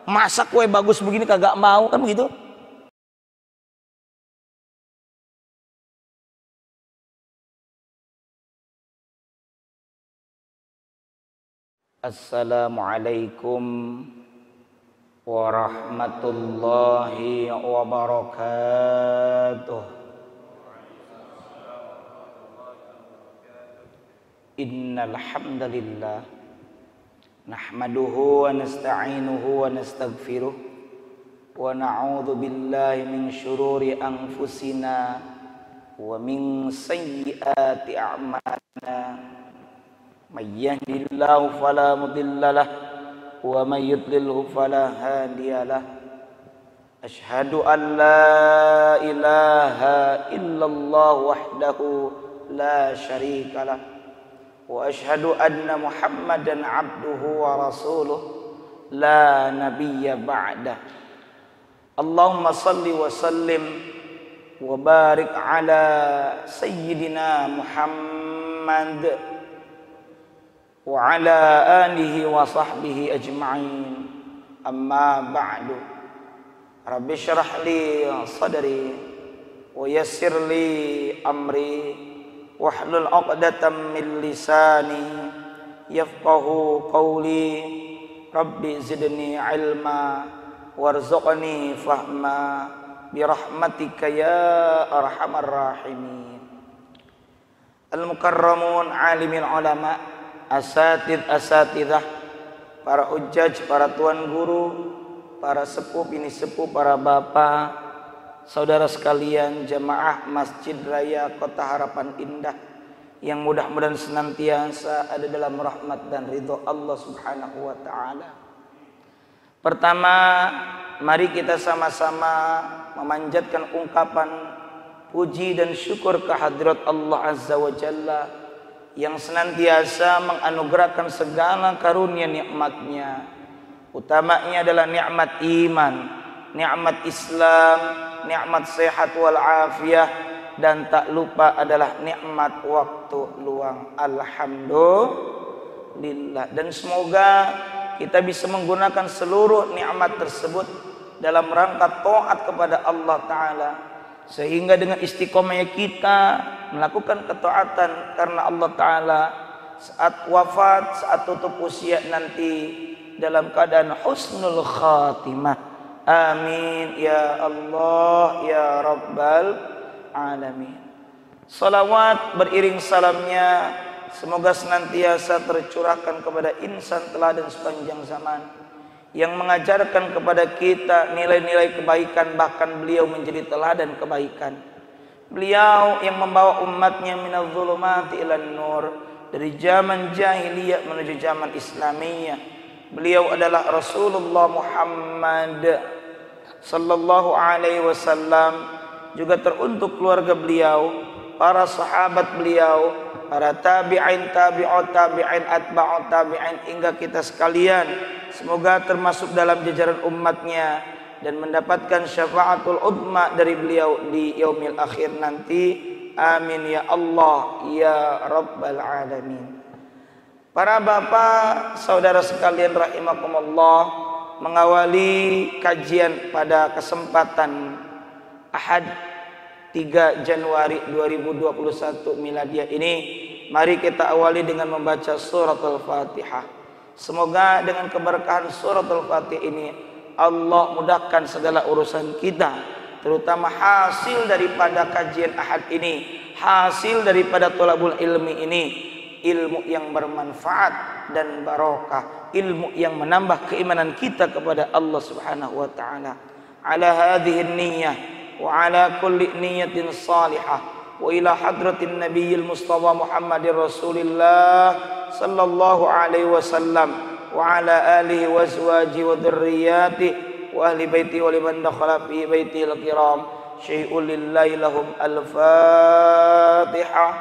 Masak kue bagus begini kagak mau, kan begitu? Assalamualaikum warahmatullahi wabarakatuh. Innal hamdalillah nahmaduhu wa nasta'inuhu wa nastaghfiruh wa na'udzu billahi min syururi anfusina wa min sayyiati a'malina. May yahdihillahu fala mudhillalah wa may yudlilhu fala hadiyalah. Asyhadu an la ilaha illallah wahdahu la syarikalah wa asyhadu anna Muhammadan abduhu wa rasuluh la nabiyya ba'dah. Allahumma salli wa sallim wa barik ala sayyidina Muhammad wa ala alihi wa sahbihi ajma'in. Amma ba'du. Rabbi syrah li sadri wa yassir li amri wahlul 'uqdatam min lisani yafqahu qawli. Rabbi zidni ilma warzuqni fahma birahmatika ya arhamar rahimin. Al-mukarramun alimil ulama, asatidah, para hujjaj, para tuan guru, para sepuh, bini sepuh, para bapak, saudara sekalian, jamaah Masjid Raya Kota Harapan Indah yang mudah-mudahan senantiasa ada dalam rahmat dan ridho Allah Subhanahu wa ta'ala. Pertama, mari kita sama-sama memanjatkan ungkapan puji dan syukur kehadirat Allah Azza wa Jalla yang senantiasa menganugerahkan segala karunia nikmatnya. Utamanya adalah nikmat iman, nikmat Islam, nikmat sehat wal afiyah, dan tak lupa adalah nikmat waktu luang. Alhamdulillah. Dan semoga kita bisa menggunakan seluruh nikmat tersebut dalam rangka taat kepada Allah Ta'ala, sehingga dengan istiqomahnya kita melakukan ketaatan karena Allah Ta'ala, saat wafat, saat tutup usia nanti dalam keadaan husnul khatimah. Amin ya Allah ya Rabbal alamin. Salawat beriring salamnya semoga senantiasa tercurahkan kepada insan teladan sepanjang zaman yang mengajarkan kepada kita nilai-nilai kebaikan, bahkan beliau menjadi teladan kebaikan. Beliau yang membawa umatnya minadz zulumati ilan nur, dari zaman jahiliyah menuju zaman islamiyah. Beliau adalah Rasulullah Muhammad sallallahu alaihi wasallam. Juga teruntuk keluarga beliau, para sahabat beliau, para tabi'in, tabi'ut tabi'in, atba'ut tabi'in, hingga kita sekalian semoga termasuk dalam jajaran umatnya dan mendapatkan syafaatul uzma dari beliau di yaumil akhir nanti. Amin ya Allah ya Rabbal alamin. Para bapak, saudara sekalian rahimakumullah, mengawali kajian pada kesempatan Ahad 3 Januari 2021 miladiah ini, mari kita awali dengan membaca suratul Fatihah. Semoga dengan keberkahan suratul Fatihah ini Allah mudahkan segala urusan kita, terutama hasil daripada kajian Ahad ini, hasil daripada thalabul ilmi ini, ilmu yang bermanfaat dan barokah, ilmu yang menambah keimanan kita kepada Allah Subhanahu wa taala. Ala hadhihi niyyah wa ala kulli niyyatin salihah wa ila hadratin nabiyil mustafa Muhammadir Rasulillah sallallahu alaihi wasallam wa ala alihi wa azwajihi wa dzurriyyatihi wa ahli baiti wa liman dakhala fi baitil kiram syai'un lillahi lahum. Al-Fatihah.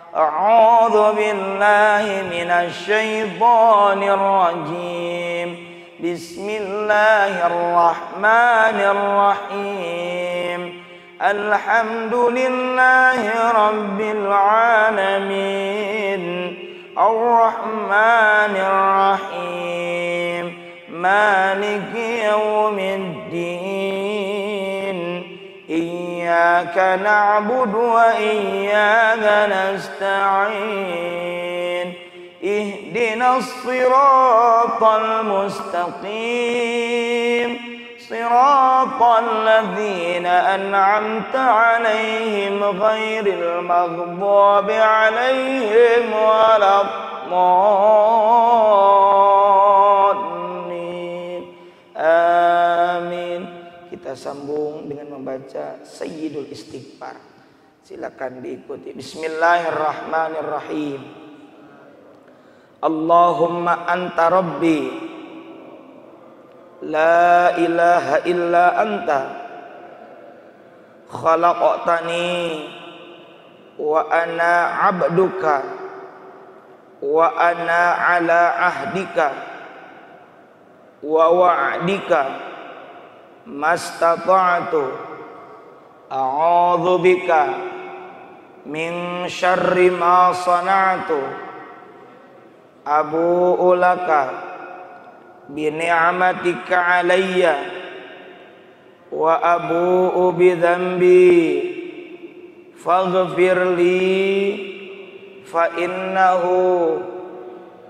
A'udzu billahi minasy syaithanir rajim. Bismillahirrahmanirrahim. Alhamdulillahi rabbil alamin. Ar-Rahmanir Rahim. maliki yaumiddin, iyyaka na'budu wa iyyaka nasta'in, ihdinas siratal mustaqim, siratal ladzina an'amta 'alaihim ghairil maghdubi 'alaihim waladdallin. Amin. Kita sambung dengan membaca Sayyidul Istighfar. Silakan diikuti. Bismillahirrahmanirrahim. Allahumma anta rabbi la ilaha illa anta khalaqtani wa ana abduka wa ana ala ahdika wa wa'dika mastata'tu a'udzu bika min syarri ma sana'tu abu'u laka bi ni'matika alayya wa abu'u bi dhanbi faghfir li fa innahu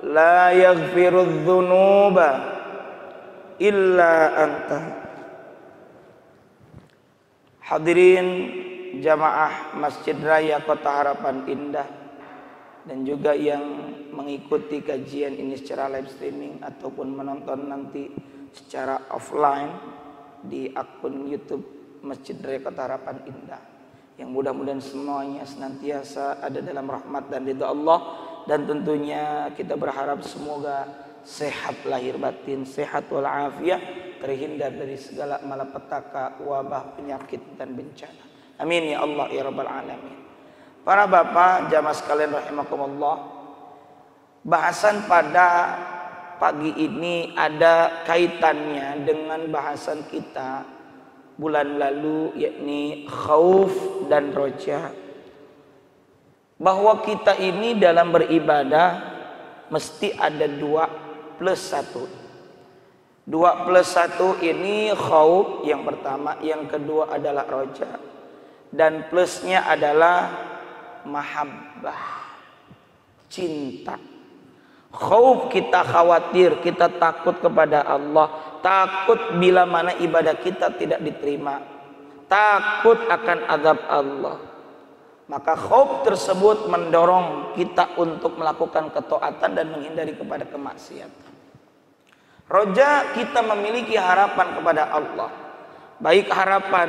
la yaghfiru dzunuba illa anta. Hadirin jamaah Masjid Raya Kota Harapan Indah dan juga yang mengikuti kajian ini secara live streaming ataupun menonton nanti secara offline di akun YouTube Masjid Raya Kota Harapan Indah, yang mudah-mudahan semuanya senantiasa ada dalam rahmat dan ridha Allah, dan tentunya kita berharap semoga sehat lahir batin, sehat walafiat, terhindar dari segala malapetaka, wabah, penyakit dan bencana. Amin ya Allah ya rabbal alamin. Para bapak jamaah sekalian rahimakumullah, bahasan pada pagi ini ada kaitannya dengan bahasan kita bulan lalu, yakni khauf dan roja. Bahwa kita ini dalam beribadah mesti ada 2+1. 2+1 ini khauf yang pertama, yang kedua adalah roja, dan plusnya adalah mahabbah, cinta. Khauf kita khawatir, kita takut kepada Allah, takut bila mana ibadah kita tidak diterima, takut akan azab Allah. Maka khauf tersebut mendorong kita untuk melakukan ketaatan dan menghindari kepada kemaksiatan. Roja, kita memiliki harapan kepada Allah, baik harapan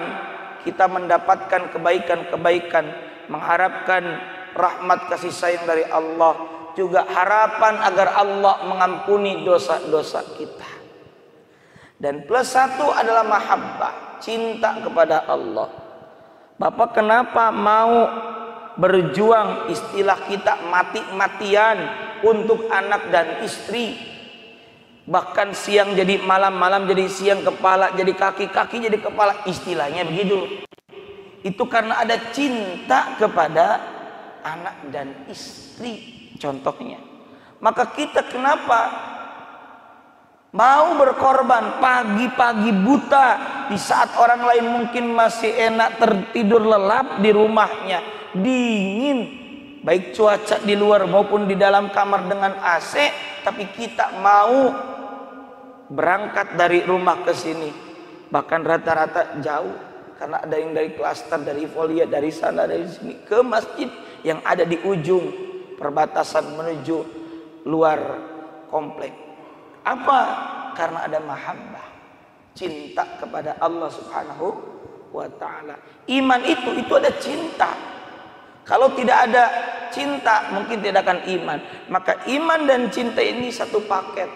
kita mendapatkan kebaikan-kebaikan, mengharapkan rahmat kasih sayang dari Allah, juga harapan agar Allah mengampuni dosa-dosa kita. Dan +1 adalah mahabbah, cinta kepada Allah. Bapak kenapa mau berjuang, istilah kita mati-matian untuk anak dan istri, bahkan siang jadi malam, malam jadi siang, kepala jadi kaki, kaki jadi kepala, istilahnya begitu. Itu karena ada cinta kepada anak dan istri contohnya. Maka kita kenapa mau berkorban pagi-pagi buta di saat orang lain mungkin masih enak tertidur lelap di rumahnya, dingin, baik cuaca di luar maupun di dalam kamar dengan AC, tapi kita mau berangkat dari rumah ke sini, bahkan rata-rata jauh. Karena ada yang dari klaster, dari Volia, dari sana, dari sini, ke masjid yang ada di ujung perbatasan menuju luar komplek. Apa? Karena ada mahabbah, cinta kepada Allah Subhanahu wa ta'ala. Iman itu ada cinta. Kalau tidak ada cinta, mungkin tidak akan iman. Maka iman dan cinta ini satu paket.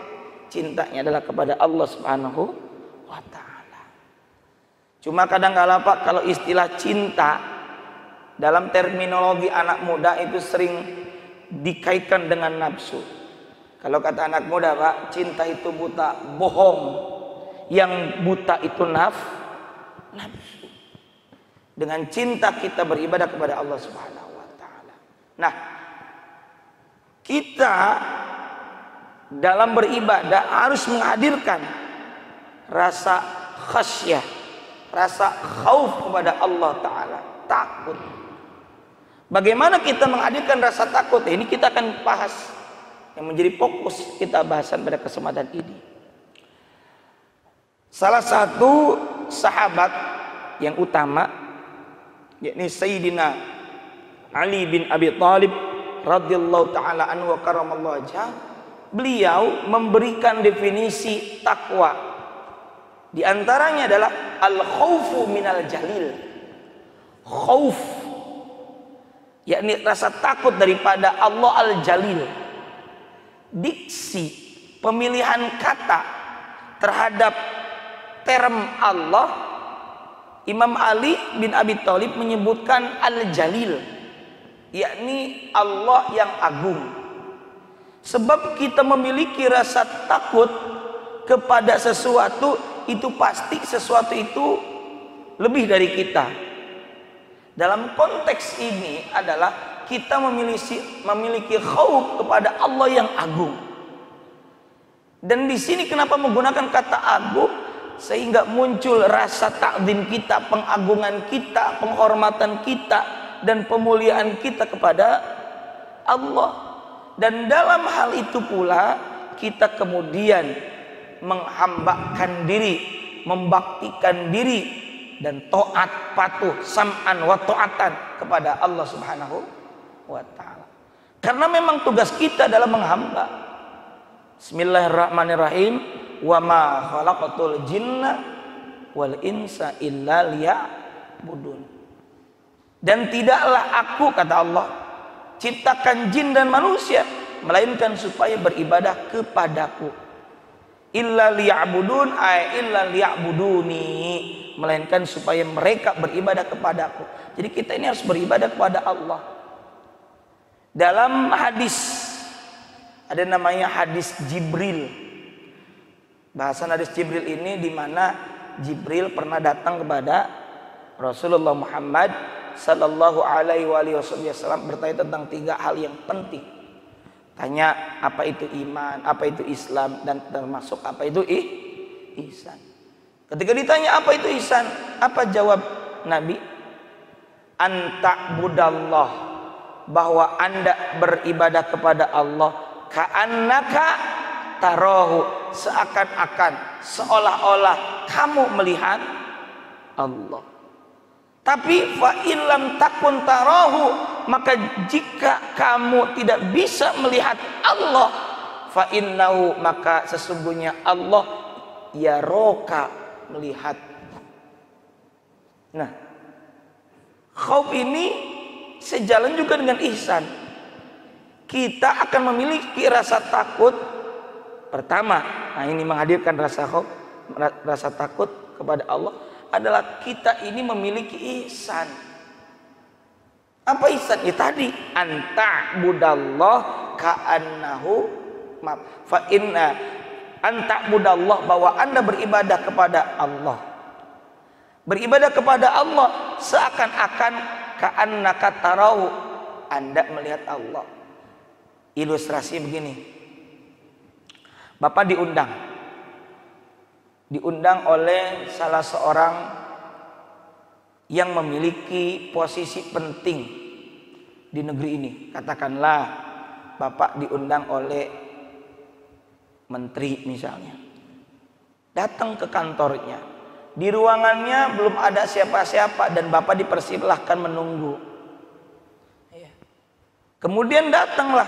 Cintanya adalah kepada Allah Subhanahu wa ta'ala. Cuma kadang-kala Pak, kalau istilah cinta dalam terminologi anak muda itu sering dikaitkan dengan nafsu. Kalau kata anak muda Pak, cinta itu buta, bohong. Yang buta itu nafsu. Dengan cinta kita beribadah kepada Allah Subhanahu wa ta'ala. Nah, kita dalam beribadah harus menghadirkan rasa khasyah, rasa khauf kepada Allah Ta'ala, takut. Bagaimana kita menghadirkan rasa takut? Ini kita akan bahas, yang menjadi fokus kita bahasan pada kesempatan ini. Salah satu sahabat yang utama, yakni Sayyidina Ali bin Abi Thalib radhiyallahu ta'ala anhu wa karamallahu wajhah, beliau memberikan definisi takwa. Di antaranya adalah al-khaufu minal jalil. Khauf, yakni rasa takut daripada Allah al-jalil. Diksi, pemilihan kata terhadap term Allah, Imam Ali bin Abi Thalib menyebutkan al-jalil, yakni Allah yang agung. Sebab kita memiliki rasa takut kepada sesuatu, itu pasti sesuatu itu lebih dari kita. Dalam konteks ini adalah kita memiliki khauf kepada Allah yang agung. Dan di sini kenapa menggunakan kata agung? Sehingga muncul rasa takzim kita, pengagungan kita, penghormatan kita, dan pemuliaan kita kepada Allah. Dan dalam hal itu pula kita kemudian menghambakan diri, membaktikan diri, dan taat patuh sam'an wa ta'atan kepada Allah Subhanahu wa ta'ala. Karena memang tugas kita adalah menghamba. Bismillahirrahmanirrahim. Wa ma khalaqatul jinna wal insa illa liya'budun. Dan tidaklah aku, kata Allah, ciptakan jin dan manusia melainkan supaya beribadah kepadaku. Illa liya'budun ay illa liya'buduni, melainkan supaya mereka beribadah kepadaku. Jadi kita ini harus beribadah kepada Allah. Dalam hadis ada namanya hadis Jibril. Bahasan hadis Jibril ini di mana Jibril pernah datang kepada Rasulullah Muhammad sallallahu alaihi wasallam bertanya tentang 3 hal yang penting. Tanya apa itu iman, apa itu Islam, dan termasuk apa itu ihsan. Ketika ditanya apa itu ihsan, apa jawab Nabi? Anta budallah, bahwa Anda beribadah kepada Allah ka'annaka tarahu, seakan-akan, seolah-olah kamu melihat Allah. Tapi fa illam takun tarahu, maka jika kamu tidak bisa melihat Allah, fa innahu, maka sesungguhnya Allah yaroka, melihat. Nah, khauf ini sejalan juga dengan ihsan. Kita akan memiliki rasa takut pertama. Nah, ini menghadirkan rasa khauf, rasa takut kepada Allah adalah kita ini memiliki ihsan. Apa ihsan? Ya tadi, anta budallah ka'annahu fa inna anta budallah, bahwa Anda beribadah kepada Allah. Beribadah kepada Allah seakan-akan ka'annaka tarahu, Anda melihat Allah. Ilustrasi begini. Bapak diundang oleh salah seorang yang memiliki posisi penting di negeri ini. Katakanlah Bapak diundang oleh menteri misalnya. Datang ke kantornya. Di ruangannya belum ada siapa-siapa dan Bapak dipersilahkan menunggu. Kemudian datanglah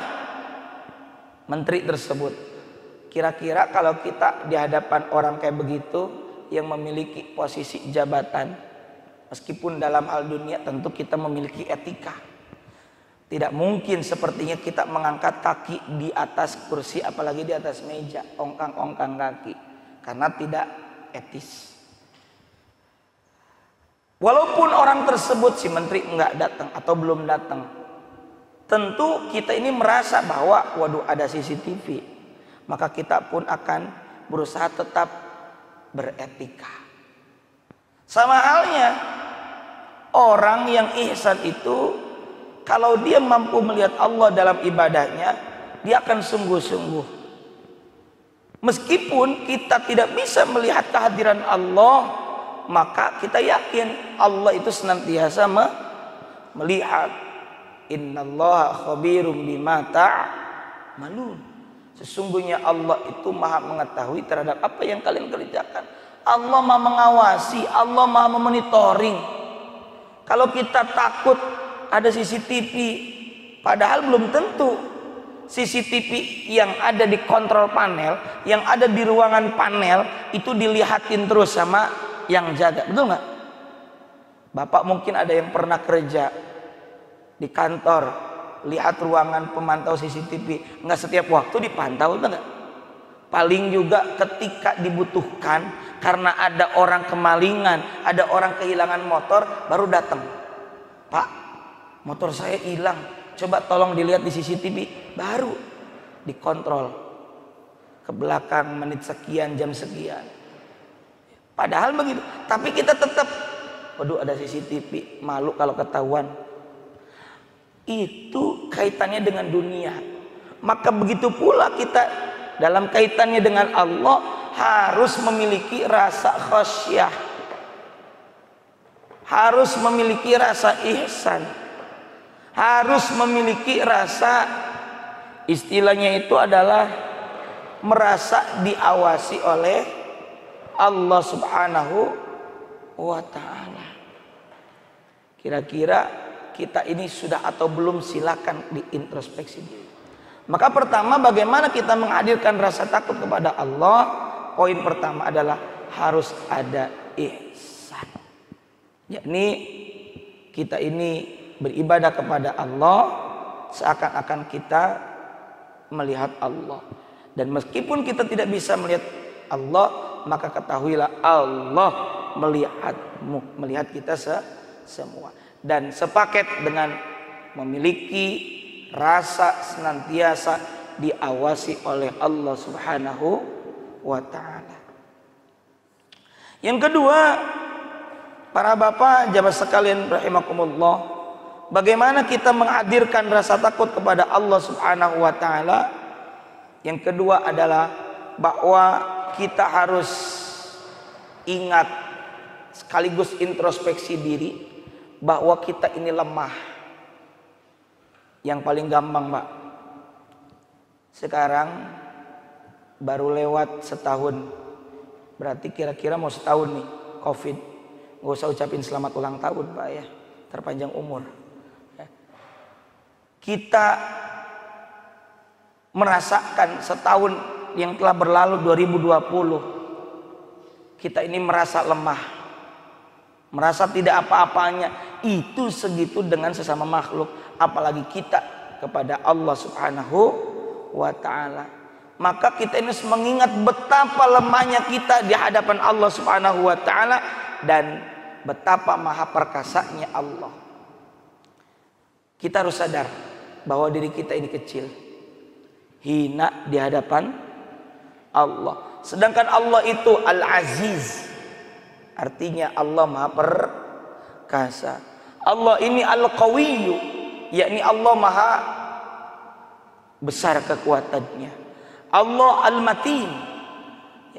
menteri tersebut. Kira-kira kalau kita di hadapan orang kayak begitu yang memiliki posisi jabatan, meskipun dalam hal dunia tentu kita memiliki etika. Tidak mungkin sepertinya kita mengangkat kaki di atas kursi, apalagi di atas meja, ongkang-ongkang kaki, karena tidak etis. Walaupun orang tersebut, si menteri enggak datang atau belum datang, tentu kita ini merasa bahwa waduh ada CCTV. Maka kita pun akan berusaha tetap beretika. Sama halnya orang yang ihsan itu, kalau dia mampu melihat Allah dalam ibadahnya, dia akan sungguh-sungguh. Meskipun kita tidak bisa melihat kehadiran Allah, maka kita yakin Allah itu senantiasa melihat. Innallaha khabirum bima ta'malun. Sesungguhnya Allah itu maha mengetahui terhadap apa yang kalian kerjakan. Allah maha mengawasi, Allah maha memonitoring. Kalau kita takut ada CCTV, padahal belum tentu CCTV yang ada di kontrol panel, yang ada di ruangan panel itu dilihatin terus sama yang jaga, betul nggak? Bapak mungkin ada yang pernah kerja di kantor, lihat ruangan pemantau CCTV, nggak setiap waktu dipantau, betul nggak? Paling juga ketika dibutuhkan, karena ada orang kemalingan, ada orang kehilangan motor, baru datang. Pak, motor saya hilang, coba tolong dilihat di CCTV, baru dikontrol ke belakang menit sekian, jam sekian. Padahal begitu, tapi kita tetap, waduh ada CCTV, malu kalau ketahuan. Itu kaitannya dengan dunia. Maka begitu pula kita dalam kaitannya dengan Allah harus memiliki rasa khasyah, harus memiliki rasa ihsan, harus memiliki rasa, istilahnya itu adalah merasa diawasi oleh Allah Subhanahu wa ta'ala. Kira-kira kita ini sudah atau belum, silakan diintrospeksi diri. Maka pertama, bagaimana kita menghadirkan rasa takut kepada Allah? Poin pertama adalah harus ada ihsan. Yakni kita ini beribadah kepada Allah seakan-akan kita melihat Allah. Dan meskipun kita tidak bisa melihat Allah, maka ketahuilah Allah melihatmu, melihat kita semua. Dan sepaket dengan memiliki rasa senantiasa diawasi oleh Allah Subhanahu wa ta'ala. Yang kedua, para bapak jamaah sekalian rahimakumullah, bagaimana kita menghadirkan rasa takut kepada Allah Subhanahu wa ta'ala? Yang kedua adalah bahwa kita harus ingat sekaligus introspeksi diri bahwa kita ini lemah. Yang paling gampang, Pak, sekarang baru lewat setahun, berarti kira-kira mau setahun nih COVID. Nggak usah ucapin selamat ulang tahun, Pak, ya, terpanjang umur. Kita merasakan setahun yang telah berlalu 2020, kita ini merasa lemah, merasa tidak apa-apanya. Itu segitu dengan sesama makhluk, apalagi kita kepada Allah Subhanahu wa ta'ala. Maka kita ini harus mengingat betapa lemahnya kita di hadapan Allah Subhanahu wa ta'ala dan betapa maha perkasanya Allah. Kita harus sadar bahwa diri kita ini kecil, hina di hadapan Allah. Sedangkan Allah itu Al-Aziz, artinya Allah maha perkasa. Allah ini Al-Qawiyyu, yakni Allah maha besar kekuatannya. Allah Al-Matin,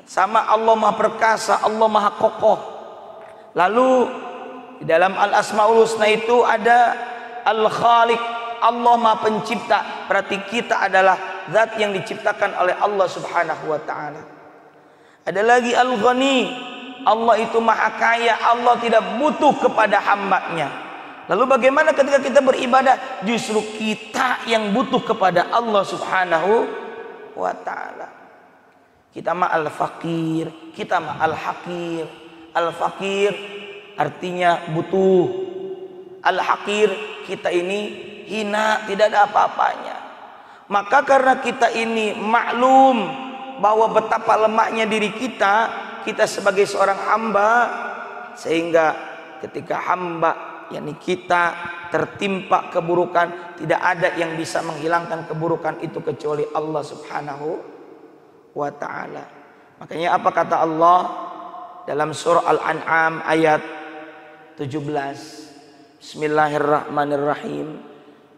sama Allah maha perkasa, Allah maha kokoh. Lalu di dalam Al-Asmaul Husna itu ada Al-Khaliq, Allah maha pencipta. Berarti kita adalah zat yang diciptakan oleh Allah Subhanahu wa ta'ala. Ada lagi Al-Ghani, Allah itu maha kaya, Allah tidak butuh kepada hambanya. Lalu bagaimana ketika kita beribadah? Justru kita yang butuh kepada Allah Subhanahu wa ta'ala. Kita ma al-faqir, kita ma al-haqir. Al-faqir artinya butuh, al-haqir kita ini hina, tidak ada apa-apanya. Maka karena kita ini maklum bahwa betapa lemahnya diri kita, kita sebagai seorang hamba, sehingga ketika hamba yakni kita tertimpa keburukan, tidak ada yang bisa menghilangkan keburukan itu kecuali Allah Subhanahu wa ta'ala. Makanya apa kata Allah dalam surah Al-An'am ayat 17? Bismillahirrahmanirrahim.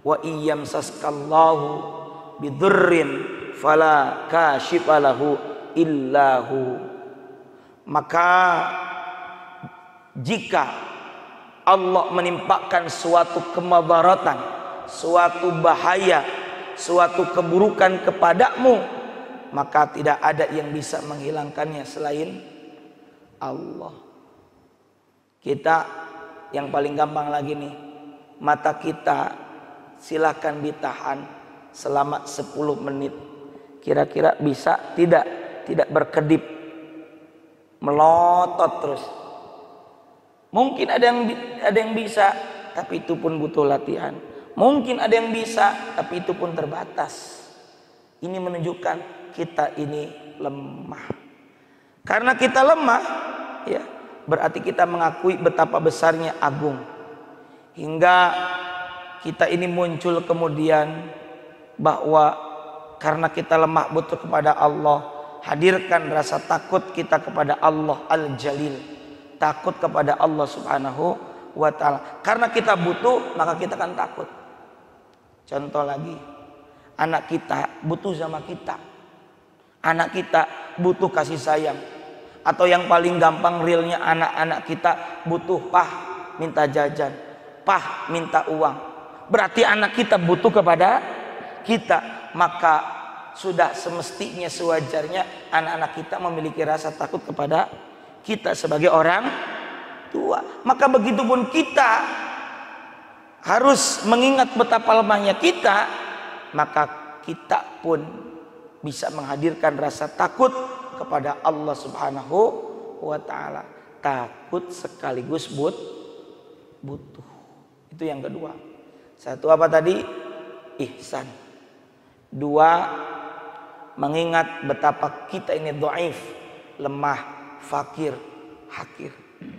Wa iyyamsaskallahu bidurrin fala kashifa lahu illahu. Maka jika Allah menimpakan suatu kemadaratan, suatu bahaya, suatu keburukan kepadamu, maka tidak ada yang bisa menghilangkannya selain Allah. Kita yang paling gampang lagi nih, mata kita silakan ditahan selama 10 menit. Kira-kira bisa tidak berkedip, melotot terus? Mungkin ada yang bisa, tapi itu pun butuh latihan. Mungkin ada yang bisa, tapi itu pun terbatas. Ini menunjukkan kita ini lemah. Karena kita lemah, ya, berarti kita mengakui betapa besarnya agung. Hingga kita ini muncul kemudian bahwa karena kita lemah butuh kepada Allah, hadirkan rasa takut kita kepada Allah Al-Jalil. Takut kepada Allah Subhanahu wa ta'ala. Karena kita butuh, maka kita akan takut. Contoh lagi, anak kita butuh sama kita. Anak kita butuh kasih sayang. Atau yang paling gampang realnya, anak-anak kita butuh pah, minta jajan, pah, minta uang. Berarti anak kita butuh kepada kita. Maka sudah semestinya, sewajarnya anak-anak kita memiliki rasa takut kepada kita sebagai orang tua. Maka begitupun kita harus mengingat betapa lemahnya kita, maka kita pun bisa menghadirkan rasa takut kepada Allah Subhanahu wa ta'ala. Takut sekaligus butuh. Itu yang kedua. Satu apa tadi? Ihsan. Dua, mengingat betapa kita ini dhaif, lemah, fakir, hakir,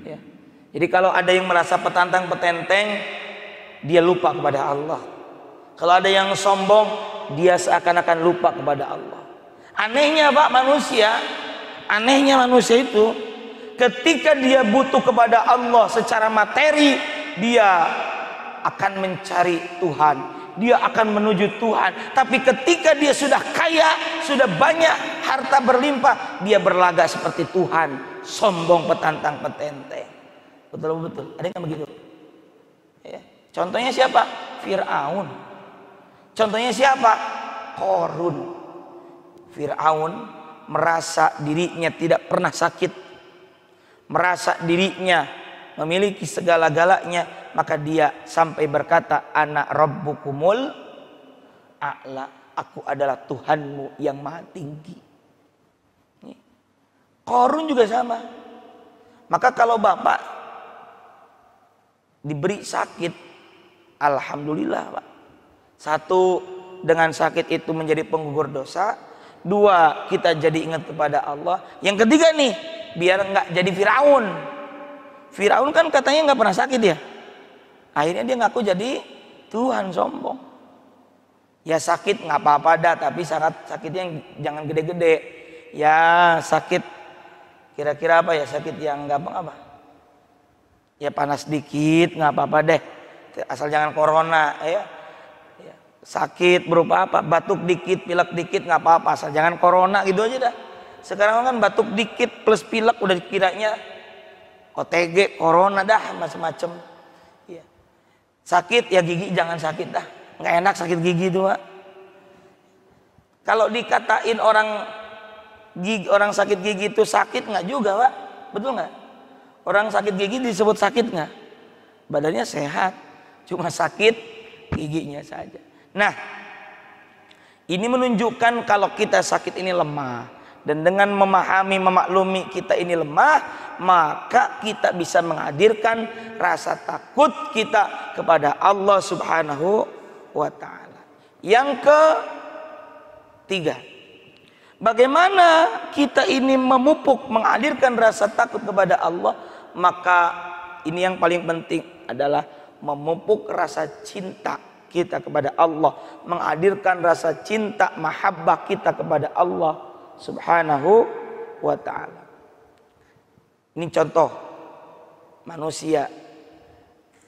ya. Jadi kalau ada yang merasa petantang petenteng, dia lupa kepada Allah. Kalau ada yang sombong, dia seakan-akan lupa kepada Allah. Anehnya Pak, anehnya manusia itu, ketika dia butuh kepada Allah secara materi, dia akan mencari Tuhan, dia akan menuju Tuhan. Tapi ketika dia sudah kaya, sudah banyak harta berlimpah, dia berlagak seperti Tuhan, sombong, petantang petenteng. Betul. Ada yang begitu? Ya. Contohnya siapa? Fir'aun. Contohnya siapa? Qarun. Fir'aun merasa dirinya tidak pernah sakit, merasa dirinya memiliki segala-galanya, maka dia sampai berkata, ana rabbukumul a'la, aku adalah Tuhanmu yang maha tinggi. Qarun juga sama. Maka kalau Bapak diberi sakit, alhamdulillah Pak. Satu, dengan sakit itu menjadi penggugur dosa. Dua, kita jadi ingat kepada Allah. Yang ketiga nih, biar nggak jadi Firaun. Firaun kan katanya nggak pernah sakit ya. Akhirnya dia ngaku jadi Tuhan, sombong. Ya sakit nggak apa-apa dah, tapi sakitnya jangan gede-gede. Ya sakit, kira-kira apa ya, sakit yang gampang apa? Ya panas dikit nggak apa-apa deh, asal jangan corona ya. Sakit berupa apa? Batuk dikit, pilek dikit nggak apa-apa, asal jangan corona, gitu aja dah. Sekarang kan batuk dikit plus pilek udah dikiranya OTG, corona dah, macam-macam. Ya. Sakit ya gigi jangan sakit dah, nggak enak sakit gigi itu Pak. Kalau dikatain orang sakit gigi itu sakit nggak juga Pak, betul nggak? Orang sakit gigi disebut sakit nggak? Badannya sehat, cuma sakit giginya saja. Nah, ini menunjukkan kalau kita sakit ini lemah, dan dengan memahami, memaklumi kita ini lemah, maka kita bisa menghadirkan rasa takut kita kepada Allah Subhanahu wa ta'ala. Yang ketiga, bagaimana kita ini memupuk, menghadirkan rasa takut kepada Allah? Maka ini yang paling penting adalah memupuk rasa cinta kita kepada Allah, menghadirkan rasa cinta, mahabbah kita kepada Allah Subhanahu wa ta'ala. Ini contoh manusia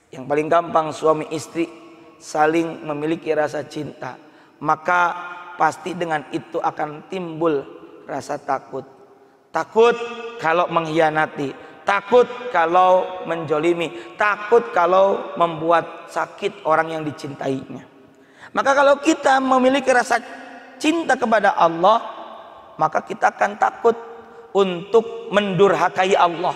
yang paling gampang, suami istri saling memiliki rasa cinta, maka pasti dengan itu akan timbul rasa takut. Takut kalau mengkhianati, takut kalau menjolimi, takut kalau membuat sakit orang yang dicintainya. Maka kalau kita memiliki rasa cinta kepada Allah, maka kita akan takut untuk mendurhakai Allah.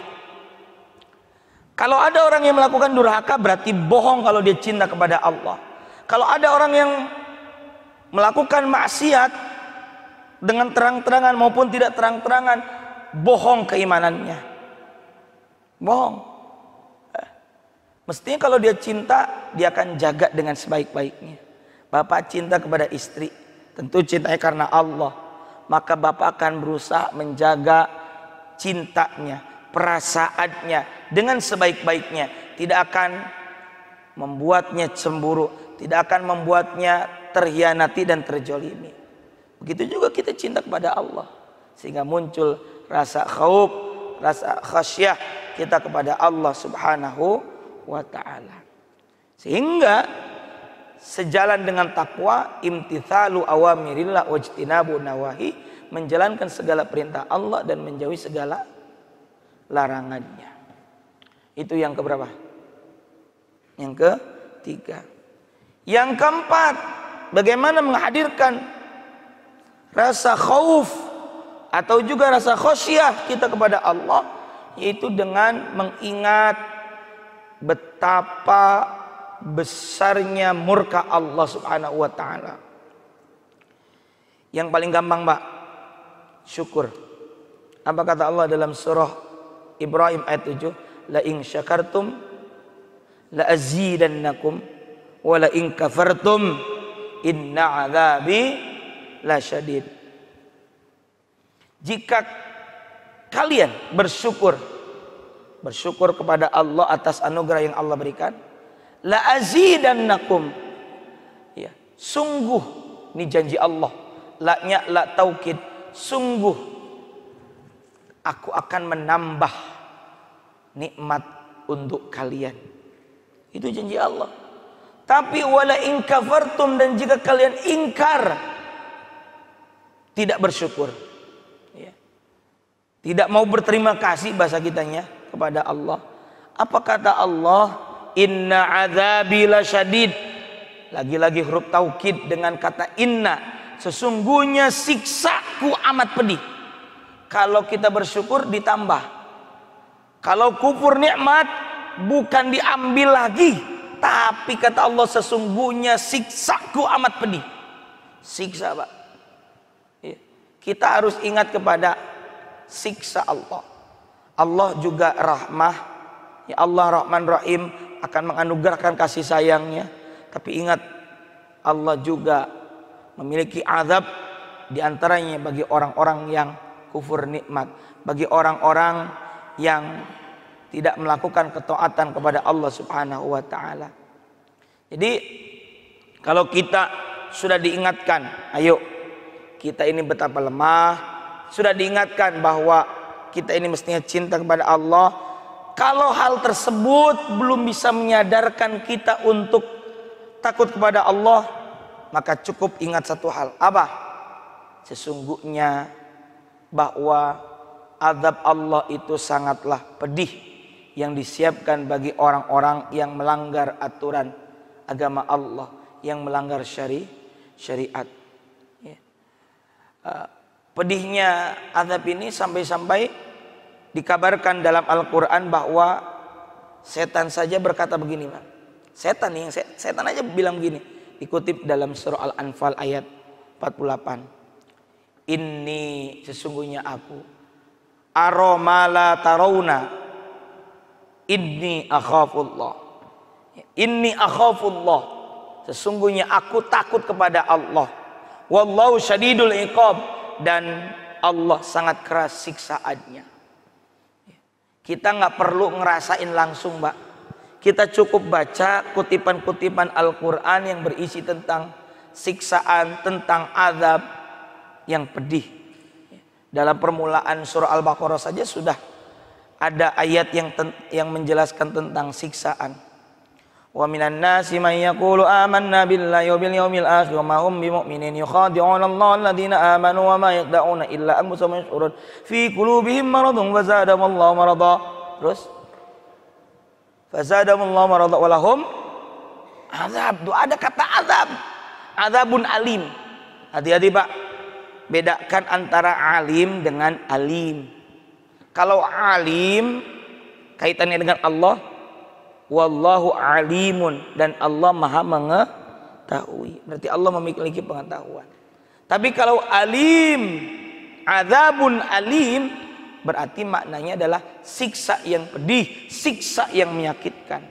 Kalau ada orang yang melakukan durhaka, berarti bohong kalau dia cinta kepada Allah. Kalau ada orang yang melakukan maksiat dengan terang-terangan maupun tidak terang-terangan, bohong keimanannya. Bohong. Mestinya kalau dia cinta, dia akan jaga dengan sebaik-baiknya. Bapak cinta kepada istri, tentu cintanya karena Allah. Maka bapak akan berusaha menjaga cintanya, perasaannya dengan sebaik-baiknya. Tidak akan membuatnya cemburu, tidak akan membuatnya terhianati dan terjolimi. Begitu juga kita cinta kepada Allah, sehingga muncul rasa khauf, rasa khasyah kita kepada Allah Subhanahu wa ta'ala. Sehingga sejalan dengan takwa, imtithalu awamirillah wajtinabu nawahi, menjalankan segala perintah Allah dan menjauhi segala larangannya. Itu yang keberapa? Yang ketiga. Yang keempat, bagaimana menghadirkan rasa khauf atau juga rasa khasyah kita kepada Allah, yaitu dengan mengingat betapa besarnya murka Allah Subhanahu wa ta'ala. Yang paling gampang, Pak, syukur. Apa kata Allah dalam surah Ibrahim ayat 7? La in syakartum la azidannakum wa la in kafartum inna adzabi lasyadid. Jika kalian bersyukur kepada Allah atas anugerah yang Allah berikan, la azidannakum, ya, sungguh, ini janji Allah, la-nya la taukid, sungguh aku akan menambah nikmat untuk kalian. Itu janji Allah. Tapi wala in kafartum, dan jika kalian ingkar, tidak bersyukur, ya, tidak mau berterima kasih bahasa kitanya kepada Allah. Apa kata Allah? Inna adzabi lasyadid. Lagi-lagi huruf taukid dengan kata inna. Sesungguhnya siksaku amat pedih. Kalau kita bersyukur ditambah. Kalau kufur nikmat bukan diambil lagi, tapi kata Allah sesungguhnya siksaku amat pedih. Siksa, Pak. Ya. Kita harus ingat kepada siksa Allah. Allah juga rahmah. Ya, Allah Rahman Rahim, akan menganugerahkan kasih sayangnya. Tapi ingat, Allah juga memiliki azab, diantaranya bagi orang-orang yang kufur nikmat, bagi orang-orang yang tidak melakukan ketaatan kepada Allah Subhanahu wa ta'ala. Jadi kalau kita sudah diingatkan, ayo, kita ini betapa lemah, sudah diingatkan bahwa kita ini mestinya cinta kepada Allah. Kalau hal tersebut belum bisa menyadarkan kita untuk takut kepada Allah, maka cukup ingat satu hal. Apa? Sesungguhnya bahwa azab Allah itu sangatlah pedih yang disiapkan bagi orang-orang yang melanggar aturan agama Allah, yang melanggar syariat. Ya. Pedihnya azab ini sampai-sampai dikabarkan dalam Al-Quran bahwa setan saja berkata begini, Pak. Setan aja bilang begini, dikutip dalam surah Al-Anfal ayat 48. Inni, sesungguhnya aku, aromala tarawna, inni akhafullah. Inni akhafullah, sesungguhnya aku takut kepada Allah. Wallahu syadidul iqab, dan Allah sangat keras siksaannya. Kita nggak perlu ngerasain langsung, Mbak. Kita cukup baca kutipan-kutipan Al-Quran yang berisi tentang siksaan, tentang azab yang pedih. Dalam permulaan surah Al-Baqarah saja sudah ada ayat yang menjelaskan tentang siksaan. Wa minan nasi man yaqulu amanna billahi wa bil yawmil akhir wa ma hum bimu'minin yukhadi'una Allah alladziina amanu wa ma yakhda'una illa anfusahum yash'urun fi qulubihim maradun wa zadahumullahu marada. Terus fazadahumullahu marada wa lahum azab. Ada kata azab, azabun alim. Hati-hati Pak, bedakan antara alim dengan alim. Kalau alim kaitannya dengan Allah, wallahu alimun, dan Allah maha mengetahui, berarti Allah memiliki pengetahuan. Tapi kalau alim, azabun alim, berarti maknanya adalah siksa yang pedih, siksa yang menyakitkan.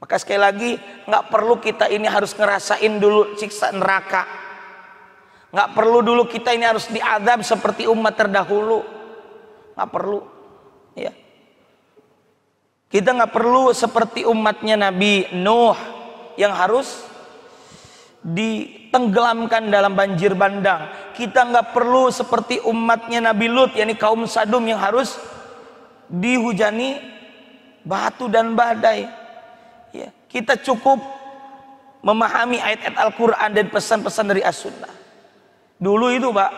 Maka sekali lagi, nggak perlu kita ini harus ngerasain dulu siksa neraka, nggak perlu dulu kita ini harus diazab seperti umat terdahulu, nggak perlu ya. Kita nggak perlu seperti umatnya Nabi Nuh yang harus ditenggelamkan dalam banjir bandang. Kita nggak perlu seperti umatnya Nabi Lut, yakni kaum Sadum, yang harus dihujani batu dan badai. Ya, kita cukup memahami ayat-ayat Al-Quran dan pesan-pesan dari As-Sunnah. Dulu itu Pak,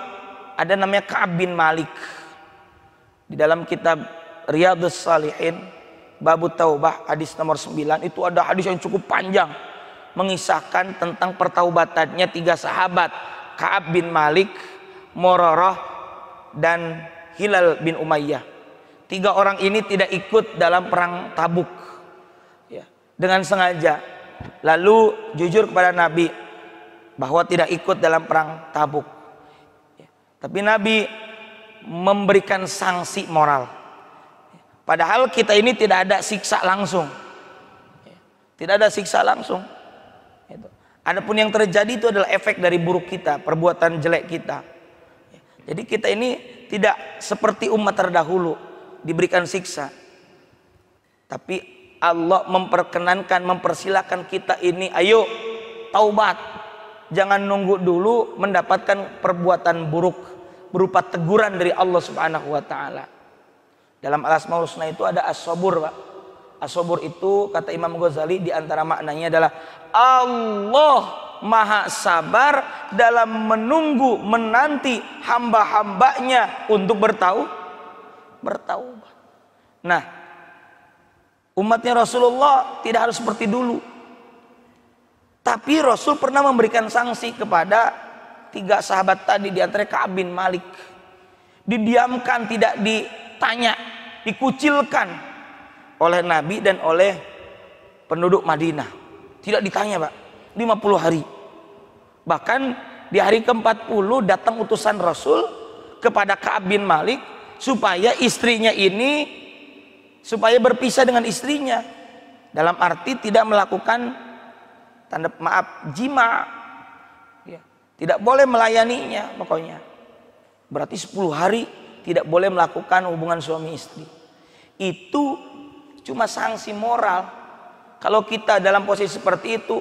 ada namanya Ka'ab bin Malik. Di dalam kitab Riyadhus Shalihin Babu Taubah hadis nomor 9 itu ada hadis yang cukup panjang mengisahkan tentang pertaubatannya 3 sahabat, Ka'ab bin Malik, Murarah, dan Hilal bin Umayyah. 3 orang ini tidak ikut dalam perang Tabuk ya, dengan sengaja, lalu jujur kepada Nabi bahwa tidak ikut dalam perang Tabuk ya. Tapi Nabi memberikan sanksi moral. Padahal kita ini tidak ada siksa langsung, tidak ada siksa langsung. Adapun yang terjadi itu adalah efek dari buruk kita, perbuatan jelek kita. Jadi kita ini tidak seperti umat terdahulu diberikan siksa, tapi Allah memperkenankan, mempersilahkan kita ini, ayo taubat. Jangan nunggu dulu mendapatkan perbuatan buruk berupa teguran dari Allah Subhanahu wa Ta'ala. Dalam Al-Asmaul Husna itu ada as-sabur Pak. As-sabur itu kata Imam Ghazali diantara maknanya adalah Allah maha sabar dalam menunggu, menanti hamba-hambanya untuk bertaubat. Nah, umatnya Rasulullah tidak harus seperti dulu. Tapi Rasul pernah memberikan sanksi kepada 3 sahabat tadi, diantaranya Ka'ab bin Malik. Didiamkan, tidak ditanya, dikucilkan oleh Nabi dan oleh penduduk Madinah. Tidak ditanya Pak, 50 hari. Bahkan di hari ke-40 datang utusan Rasul kepada Ka'ab bin Malik supaya istrinya ini, supaya berpisah dengan istrinya, dalam arti tidak melakukan jima ya, tidak boleh melayaninya. Pokoknya berarti 10 hari tidak boleh melakukan hubungan suami istri. Itu cuma sanksi moral. Kalau kita dalam posisi seperti itu,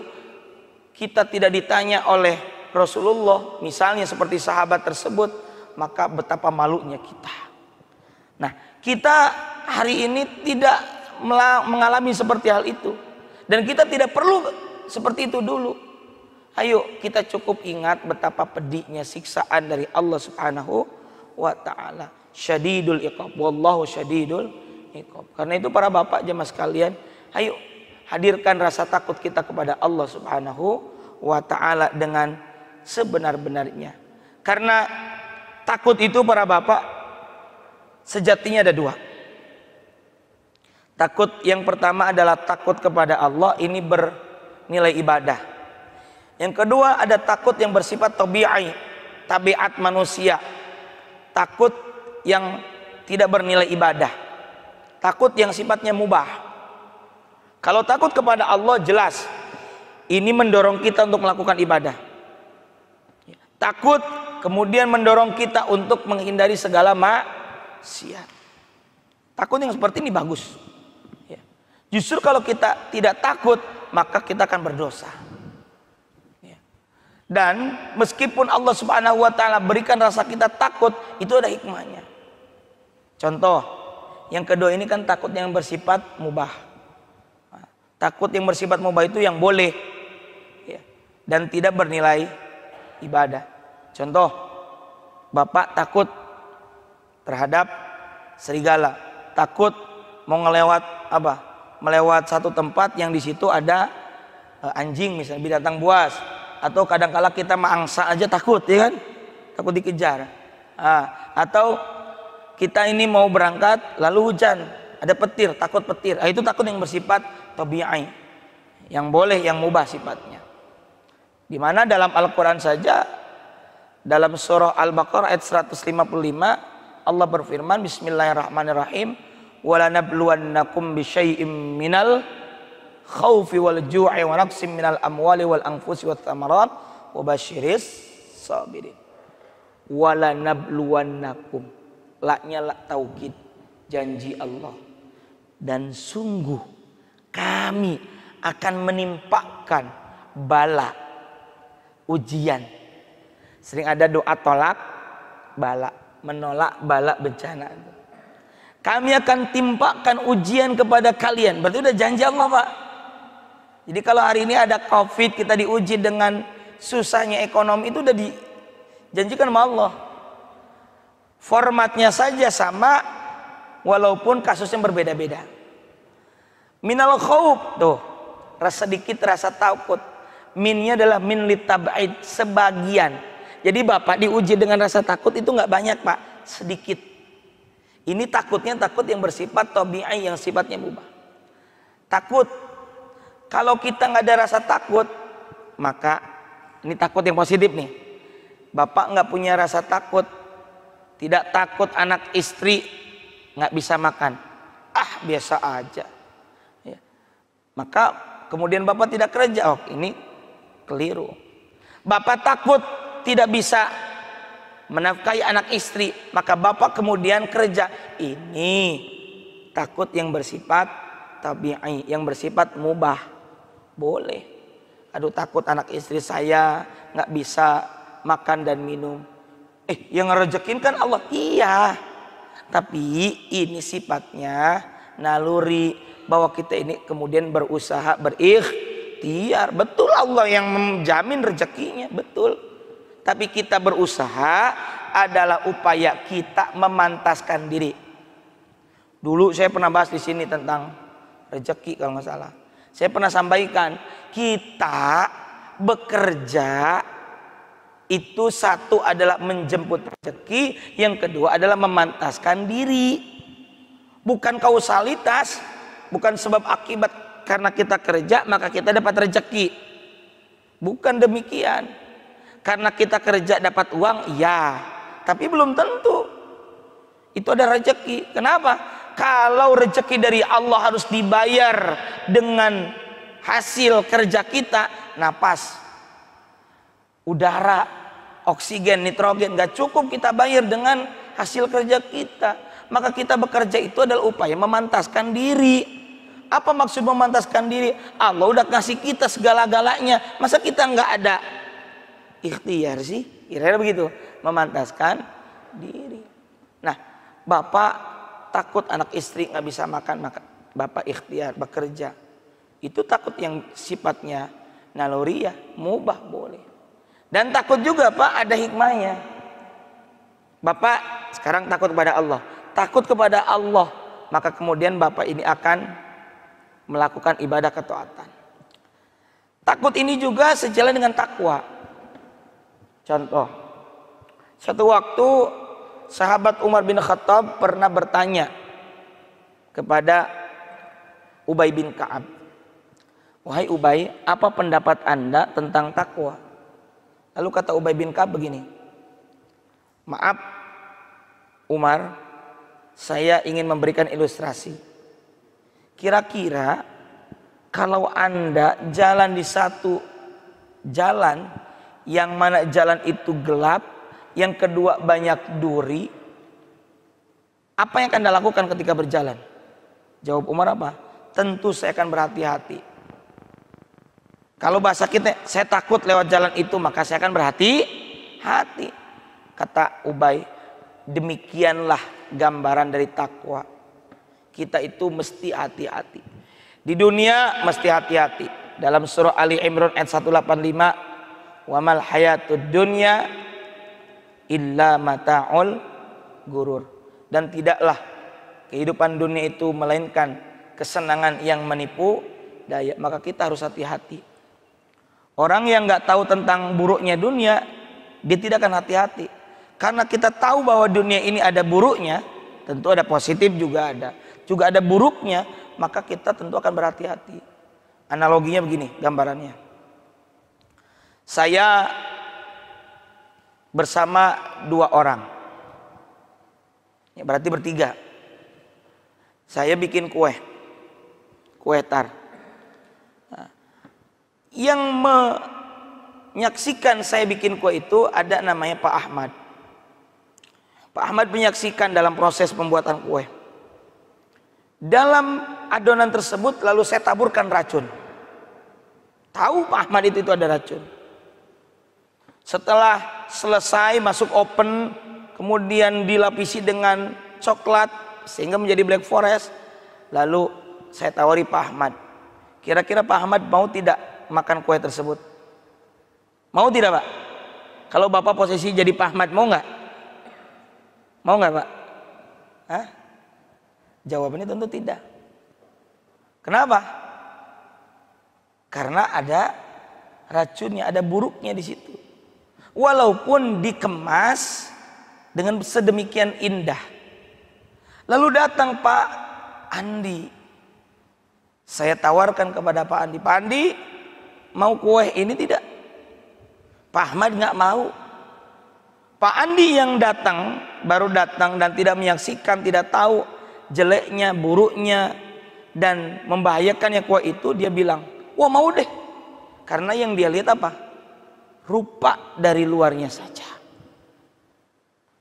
kita tidak ditanya oleh Rasulullah, misalnya seperti sahabat tersebut, maka betapa malunya kita. Nah, kita hari ini tidak mengalami seperti hal itu, dan kita tidak perlu seperti itu dulu. Ayo kita cukup ingat betapa pedihnya siksaan dari Allah Subhanahu wa ta'ala. Syadidul iqab, wallahu syadidul iqab. Karena itu para bapak jemaah sekalian, ayo hadirkan rasa takut kita kepada Allah Subhanahu wa ta'ala dengan sebenar-benarnya. Karena takut itu para bapak sejatinya ada 2. Takut yang pertama adalah takut kepada Allah, ini bernilai ibadah. Yang kedua ada takut yang bersifat tabi'i, tabiat manusia. Takut yang tidak bernilai ibadah, takut yang sifatnya mubah. Kalau takut kepada Allah jelas ini mendorong kita untuk melakukan ibadah. Takut kemudian mendorong kita untuk menghindari segala maksiat. Takut yang seperti ini bagus. Justru kalau kita tidak takut, maka kita akan berdosa. Dan meskipun Allah Subhanahu wa ta'ala berikan rasa kita takut, itu ada hikmahnya. Contoh yang kedua ini kan takut yang bersifat mubah. Takut yang bersifat mubah itu yang boleh, ya, dan tidak bernilai ibadah. Contoh, bapak takut terhadap serigala, takut mau melewat satu tempat yang di situ ada anjing misalnya, binatang buas, atau kadang-kala kita mangsa aja takut, ya kan, takut dikejar. Atau kita ini mau berangkat lalu hujan, ada petir, takut petir. Itu takut yang bersifat tabi'i, yang boleh, yang mubah sifatnya. Dimana dalam Al-Quran saja, dalam surah Al-Baqarah ayat 155, Allah berfirman, Bismillahirrahmanirrahim, walanabluwannakum bisyai'im minal khawfi wal ju'i wa naqsim minal amwali wal anfusi wat thamarat wa basyiris sabirin. Walanabluwannakum, laknya lak taukid, janji Allah, dan sungguh kami akan menimpakan bala, ujian. Sering ada doa tolak bala, menolak bala, bencana. Kami akan timpakan ujian kepada kalian. Berarti udah janji Allah, Pak. Jadi kalau hari ini ada COVID, kita diuji dengan susahnya ekonomi, itu udah dijanjikan sama Allah. Formatnya saja sama, walaupun kasusnya berbeda-beda. Minal khauf, tuh, rasa sedikit, rasa takut. Minnya adalah min litab'id, sebagian. Jadi bapak diuji dengan rasa takut itu nggak banyak, Pak, sedikit. Ini takutnya takut yang bersifat tabi'i, yang sifatnya mubah. Takut, kalau kita nggak ada rasa takut, maka ini takut yang positif nih. Bapak nggak punya rasa takut, tidak takut anak istri nggak bisa makan, biasa aja, ya. Maka kemudian bapak tidak kerja, ini keliru. Bapak takut tidak bisa menafkahi anak istri, maka bapak kemudian kerja. Ini takut yang bersifat tabi'i, yang bersifat mubah, boleh. Aduh, takut anak istri saya nggak bisa makan dan minum. Yang ngerejekin kan Allah, iya. Tapi ini sifatnya naluri, bahwa kita ini kemudian berusaha, berikhtiar. Betul Allah yang menjamin rezekinya, betul. Tapi kita berusaha adalah upaya kita memantaskan diri. Dulu saya pernah bahas di sini tentang rezeki kalau nggak salah. Saya pernah sampaikan, kita bekerja itu satu adalah menjemput rezeki, yang kedua adalah memantaskan diri. Bukan kausalitas, bukan sebab akibat karena kita kerja maka kita dapat rezeki. Bukan demikian. Karena kita kerja dapat uang, ya, tapi belum tentu itu ada rezeki. Kenapa? Kalau rezeki dari Allah harus dibayar dengan hasil kerja kita, napas, udara, oksigen, nitrogen, gak cukup kita bayar dengan hasil kerja kita. Maka kita bekerja itu adalah upaya memantaskan diri. Apa maksud memantaskan diri? Allah udah kasih kita segala-galanya, masa kita nggak ada ikhtiar sih? Kira-kira begitu, memantaskan diri. Nah, bapak takut anak istri nggak bisa makan, maka bapak ikhtiar bekerja. Itu takut yang sifatnya naluriyah, mubah, boleh. Dan takut juga, Pak, ada hikmahnya. Bapak sekarang takut kepada Allah, takut kepada Allah, maka kemudian bapak ini akan melakukan ibadah ketaatan. Takut ini juga sejalan dengan takwa. Contoh, satu waktu sahabat Umar bin Khattab pernah bertanya kepada Ubay bin Ka'ab, wahai Ubay, apa pendapat Anda tentang takwa? Lalu kata Ubay bin Ka'ab begini, maaf Umar, saya ingin memberikan ilustrasi. Kira-kira kalau Anda jalan di satu jalan, yang mana jalan itu gelap, yang kedua banyak duri, apa yang Anda lakukan ketika berjalan? Jawab Umar apa? Tentu saya akan berhati-hati. Kalau bahasa kita, saya takut lewat jalan itu, maka saya akan berhati-hati. Kata Ubay, demikianlah gambaran dari takwa. Kita itu mesti hati-hati. Di dunia mesti hati-hati. Dalam surah Ali Imran ayat 185, wa mal hayatud dunya illa mata'ul gurur. Dan tidaklah kehidupan dunia itu melainkan kesenangan yang menipu daya. Maka kita harus hati-hati. Orang yang nggak tahu tentang buruknya dunia, dia tidak akan hati-hati. Karena kita tahu bahwa dunia ini ada buruknya, tentu ada positif juga ada buruknya, maka kita tentu akan berhati-hati. Analoginya begini, gambarannya. Saya bersama 2 orang. Ya, berarti bertiga. Saya bikin kue tar. Nah, yang menyaksikan saya bikin kue itu ada namanya Pak Ahmad. Pak Ahmad menyaksikan dalam proses pembuatan kue. Dalam adonan tersebut lalu saya taburkan racun. Tahu Pak Ahmad itu ada racun. Setelah selesai masuk oven, kemudian dilapisi dengan coklat sehingga menjadi black forest. Lalu saya tawari Pak Ahmad. Kira-kira Pak Ahmad mau tidak makan kue tersebut? Mau tidak, Pak? Kalau Bapak posisi jadi Pak Ahmad, mau nggak? Mau nggak, Pak? Hah? Jawabannya tentu tidak. Kenapa? Karena ada racunnya, ada buruknya di situ. Walaupun dikemas dengan sedemikian indah. Lalu datang Pak Andi. Saya tawarkan kepada Pak Andi. Pak Andi, mau kue ini tidak? Pak Ahmad nggak mau. Pak Andi yang datang, baru datang dan tidak menyaksikan, tidak tahu jeleknya, buruknya, dan membahayakannya kue itu, dia bilang, wah mau deh. Karena yang dia lihat apa? Rupa dari luarnya saja.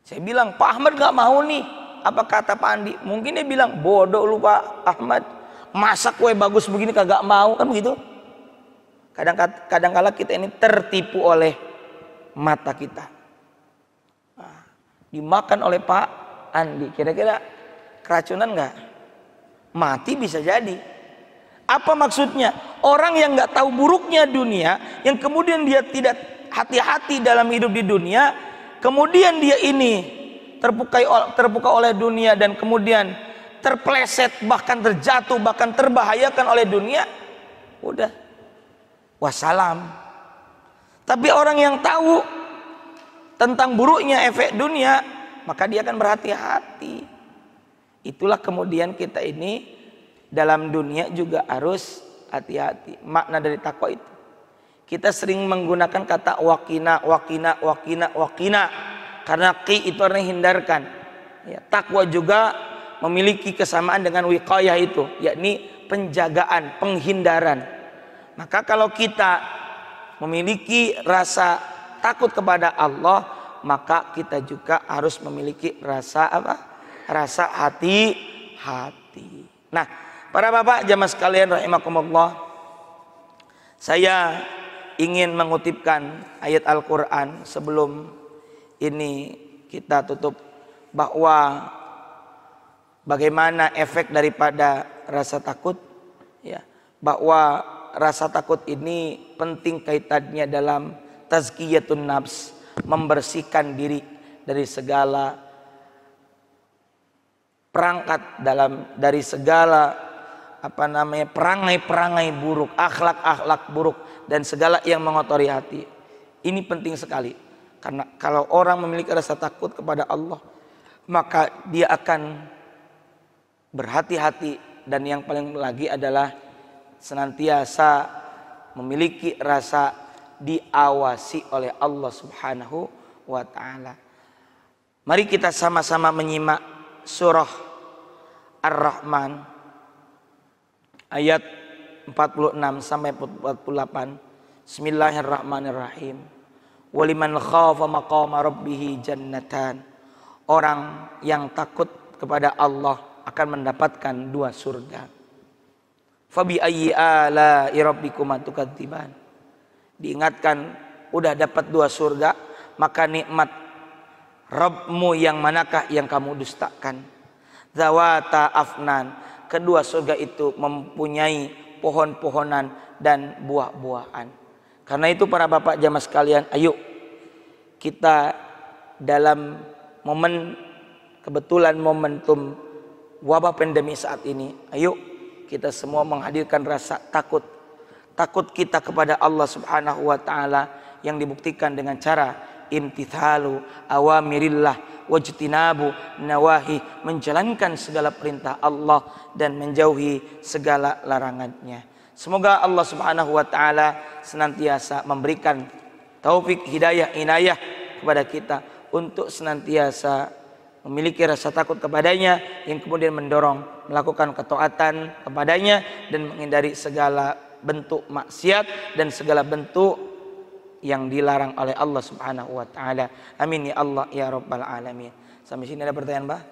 Saya bilang, Pak Ahmad gak mau nih. Apa kata Pak Andi? Mungkin dia bilang, bodoh lu Pak Ahmad, masa kue bagus begini kagak mau, kan begitu. Kadang-kala kita ini tertipu oleh mata kita. Nah, dimakan oleh Pak Andi, kira-kira keracunan nggak? Mati bisa jadi. Apa maksudnya? Orang yang nggak tahu buruknya dunia, yang kemudian dia tidak hati-hati dalam hidup di dunia, kemudian dia ini terpukau oleh dunia dan kemudian terpleset, bahkan terjatuh, bahkan terbahayakan oleh dunia, udah wassalam. Tapi orang yang tahu tentang buruknya efek dunia, maka dia akan berhati-hati. Itulah kemudian kita ini dalam dunia juga harus hati-hati. Makna dari takwa itu, kita sering menggunakan kata wakina, wakina, wakina, wakina, karena qi itu artinya hindarkan. Ya, takwa juga memiliki kesamaan dengan wiqayah itu, yakni penjagaan, penghindaran. Maka kalau kita memiliki rasa takut kepada Allah, maka kita juga harus memiliki rasa apa? Rasa hati-hati. Nah, para bapak jamaah sekalian rahimakumullah, saya ingin mengutipkan ayat Al-Quran sebelum ini kita tutup, bahwa bagaimana efek daripada rasa takut, ya, bahwa rasa takut ini penting kaitannya dalam tazkiyatun nafs, membersihkan diri dari segala perangkat, dari segala perangai-perangai buruk, akhlak-akhlak buruk, dan segala yang mengotori hati. Ini penting sekali, karena kalau orang memiliki rasa takut kepada Allah, maka dia akan berhati-hati, dan yang paling lagi adalah senantiasa memiliki rasa diawasi oleh Allah Subhanahu wa ta'ala. Mari kita sama-sama menyimak surah Ar-Rahman ayat 46 sampai 48. Bismillahirrahmanirrahim. Waliman khafa maqama rabbih jannatan. Orang yang takut kepada Allah akan mendapatkan 2 surga. Fabi ayyi ala'i rabbikuma tukadziban. Diingatkan, udah dapat 2 surga, maka nikmat Rabbmu yang manakah yang kamu dustakan? Zawata afnan, kedua surga itu mempunyai pohon-pohonan dan buah-buahan. Karena itu para bapak jamaah sekalian, ayo kita dalam kebetulan momentum wabah pandemi saat ini, ayo kita semua menghadirkan rasa takut kita kepada Allah Subhanahu wa taala yang dibuktikan dengan cara imtithalu awamirillah wajtinabu nawahi, menjalankan segala perintah Allah dan menjauhi segala larangannya. Semoga Allah Subhanahu wa taala senantiasa memberikan taufik, hidayah, inayah kepada kita untuk senantiasa memiliki rasa takut kepadanya, yang kemudian mendorong melakukan ketaatan kepadanya dan menghindari segala bentuk maksiat dan segala bentuk yang dilarang oleh Allah Subhanahu wa taala. Amin ya Allah ya rabbal alamin. Sampai sini ada pertanyaan, Mbah?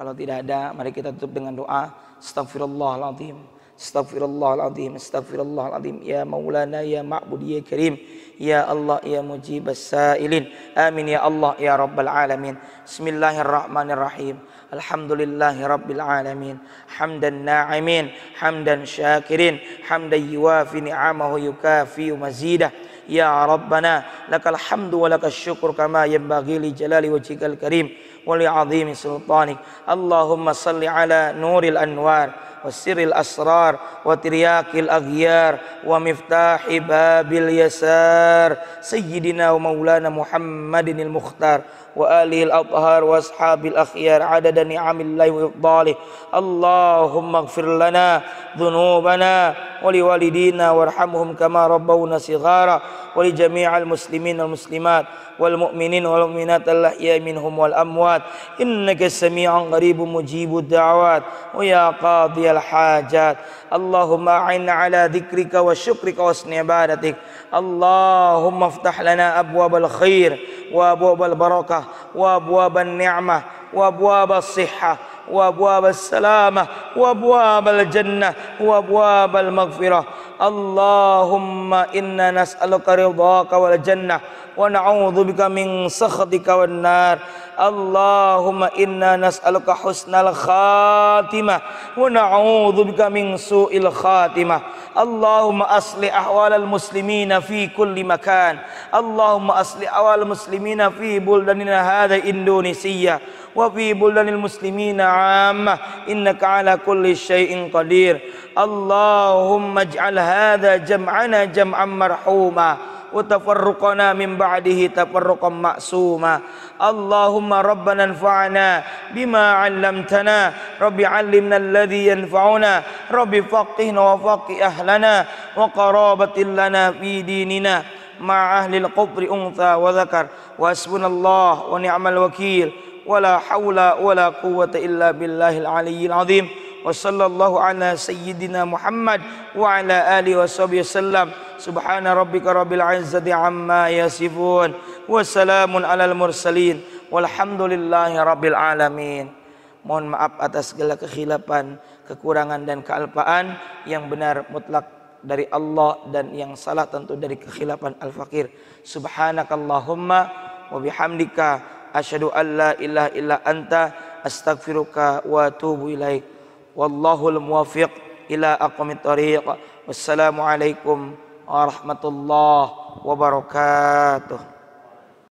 Kalau tidak ada, mari kita tutup dengan doa. Astaghfirullahaladzim, astaghfirullahaladzim, astaghfirullahaladzim. Ya Maulana ya Ma'bud ya Karim, ya Allah ya Mujibas Sa'ilin. Amin ya Allah ya rabbal alamin. Bismillahirrahmanirrahim. Alhamdulillahi rabbil alamin. Hamdan na'imin, hamdan syakirin, hamdan yuwafi ni'amahu yukafi mazidah. Ya Rabbana lakal hamdu wa lakal syukur kama yanbaghi li jalali wajhikal karim wa li 'azimi sultanik. Allahumma salli ala nuril anwar wa sirril asrar wa tiryakil aghyar wa miftahi babil yasar sayyidina wa maulana Muhammadinil Mukhtar wa alihil athhar wa ashabil akhyar adada ni'amillahi wa ifdalih. Allahumma ighfir lana dhunubana wa liwalidina warhamhum kama rabbawna shighara wa li jami'al muslimin wal muslimat wal mu'minin wal mu'minat al-ahya'i minhum wal amwat innaka sami'un qaribun mujibud da'awat wa ya qadiyal hajat. Allahumma a'inna ala dzikrika wa syukrika wa husni ibadatik. Allahumma iftah lana abwabal khair wa abwabal barakah wa abwaban ni'mah wa abwabas sihhah wa abwabas salamah wa abwabal jannah wa abwabal maghfirah. Allahumma inna nas'aluka ridhaka wal jannah wa na'udzubika min sakhatika wan nar. Allahumma inna nas'aluka husnal khatimah wa na'udzubika min su'il khatimah. Allahumma asli ahwalal muslimina fi kulli makan. Allahumma asli ahwalal muslimina fi buldanina hadha Indonesia wa fi buldanil muslimina 'ammah innaka 'ala kulli syai'in qadir. Allahumma ij'al hadha jam'ana jam'an marhuma wa tafarruqana min ba'dihi tafarruqan ma'suma. Allahumma rabbana anfa'na bima 'allamtana, rabbi 'allimna alladhi yanfa'una, rabbi faqihna wa faqih ahlana wa qarabatin lana fi dinina ma ahli al-qubri untha wa dhakar wa hasbunallah wa ni'mal wakil wa la hawla wa la quwwata illa billahil aliyyil azim. Wa sallallahu ala sayyidina Muhammad wa ala alihi wa sahbihi wasallam. Subhana rabbika rabbil izzati amma yasifun wa salamun alal mursalin walhamdulillahi rabbil alamin. Mohon maaf atas segala kekhilafan, kekurangan dan kealpaan. Yang benar mutlak dari Allah dan yang salah tentu dari kekhilafan al-fakir. Subhanakallahumma wa bihamdika asyhadu an la ilaha illa anta astaghfiruka wa atubu ilaik. Wallahul muwaffiq ila aqwamit thariq. Wassalamualaikum warahmatullahi wabarakatuh.